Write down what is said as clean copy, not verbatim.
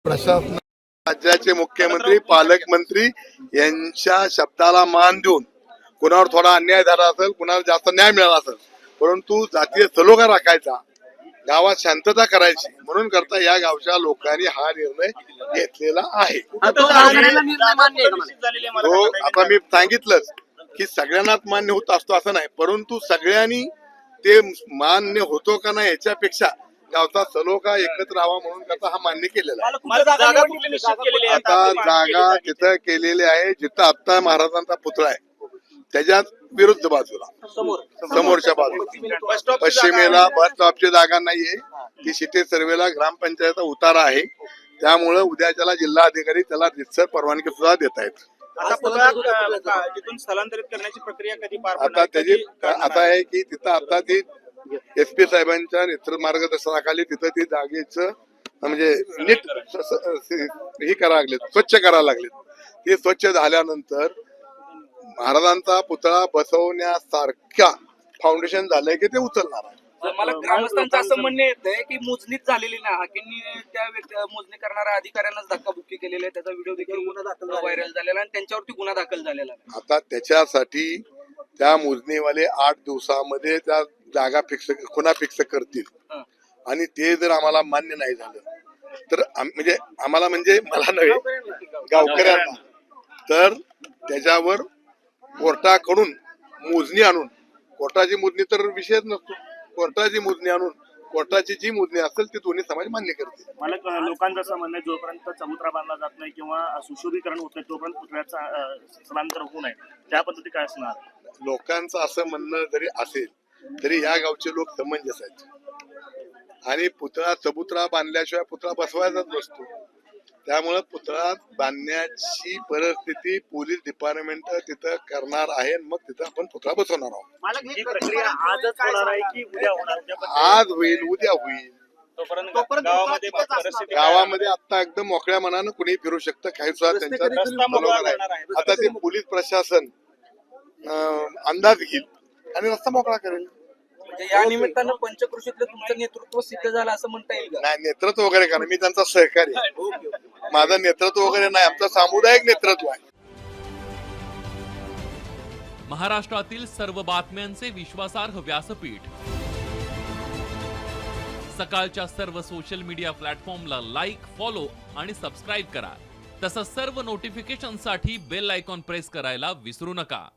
प्रशासन राज्याचे मुख्यमंत्री पालकमंत्री यांच्या शब्दाला मान देऊन कुणावर थोडा अन्याय झाला असेल, कुणाला जास्त न्याय मिळाला असेल, परंतु जातीय सलोखा राखायचा, गावात शांतता करायची म्हणून करता या गावच्या लोकांनी हा निर्णय घेतलेला आहे. तो आता मी सांगितलंच की सगळ्यांनाच मान्य होत असतो असं नाही, परंतु सगळ्यांनी ते मान्य होतो का नाही याच्यापेक्षा गावचा सलोखा एकत्र राहावा म्हणून करता हा मान्य केलेला आहे. आता जागा तिथं केलेली आहे जिथं आता महाराजांचा पुतळा आहे त्याच्यात विरुद्ध बाजूला समोरच्या बाजूला पश्चिमेला बस स्टॉपची जागा नाहीये, ती सिटी सर्वेला ग्रामपंचायतचा उतारा आहे, त्यामुळे उद्या त्याला जिल्हाधिकारी त्याला रितसर परवानगी सुद्धा देत आहेत. तिथून स्थलांतरित करण्याची प्रक्रिया कधी पार आता त्याची आता आहे की तिथं आता ती SP साहेबांच्या मार्गदर्शनाखाली तिथं ती जागेचं म्हणजे नीट हे करायला लागलेत, स्वच्छ करायला लागलेत. ते स्वच्छ झाल्यानंतर महाराजांचा पुतळा बसवण्यासारख्या फाउंडेशन झालंय की ते उचलणार आहे. मला ग्रामस्थांचं असं म्हणणं येतंय की मोजणीच झालेली नाही, हाकेंनी त्या मोजणी करणाऱ्या अधिकाऱ्यांनाच धक्काबुक्की केलेली आहे, त्याचा व्हिडिओ देखील व्हायरल झालेला आणि त्यांच्यावरती गुन्हा दाखल झालेला आहे. आता त्याच्यासाठी त्या मोजणीवाले 8 दिवसामध्ये त्या जागा खुणा फिक्स करतील आणि ते जर आम्हाला मान्य नाही झालं तर म्हणजे आम्हाला म्हणजे मला नव्हे गावकऱ्यांना तर त्याच्यावर कोर्टाकडून मोजणी आणून, कोर्टाची मोजणी तर विषयच नसतो, कोर्टाची मोजणी आणून कोर्टाची जी मोजणी असेल ती दोन्ही समाज मान्य करते. मला लोकांचं असं म्हणणं आहे जोपर्यंत चबुतरा बांधला जात नाही किंवा सुशोभीकरण होत नाही तोपर्यंत पुतळ्याचा स्थलांतर होऊ नये, त्या पद्धती काय असणार? लोकांचं असं म्हणणं जरी असेल तरी या गावचे लोक समंजस आहेत आणि पुतळा चबुतरा बांधल्याशिवाय पुतळा बसवायचाच नसतो, त्यामुळे पुतळा बांधण्याची परिस्थिती पोलीस डिपार्टमेंट तिथं करणार आहे, मग तिथं आपण पुतळा बसवणार आहोत. ही प्रक्रिया आजच होणार आहे की उद्या होणार? आज होईल, उद्या होईल. गावामध्ये आता एकदम मोकळ्या मनानं कुणी फिरू शकतं, काही सुद्धा त्यांच्या आता ते पोलीस प्रशासन अंदाज घेईल आणि रस्ता मोकळा करेल. म्हणजे या निमित्तानं पंचकृषीतलं तुमचं नेतृत्व सिद्ध झालं असं म्हणता येईल का? नाही, नेतृत्व वगैरे कारण मी त्यांचा सहकारी आहे, माझं नेतृत्व वगैरे नाही, आमचं सामुदायिक नेतृत्व आहे. महाराष्ट्रातील सर्व बातम्यांचे विश्वासार्ह व्यासपीठ सकाळच्या सर्व सोशल मीडिया प्लॅटफॉर्मला लाईक, फॉलो आणि सबस्क्राईब करा. तसंच सर्व नोटिफिकेशनसाठी बेल आयकॉन प्रेस करायला विसरू नका.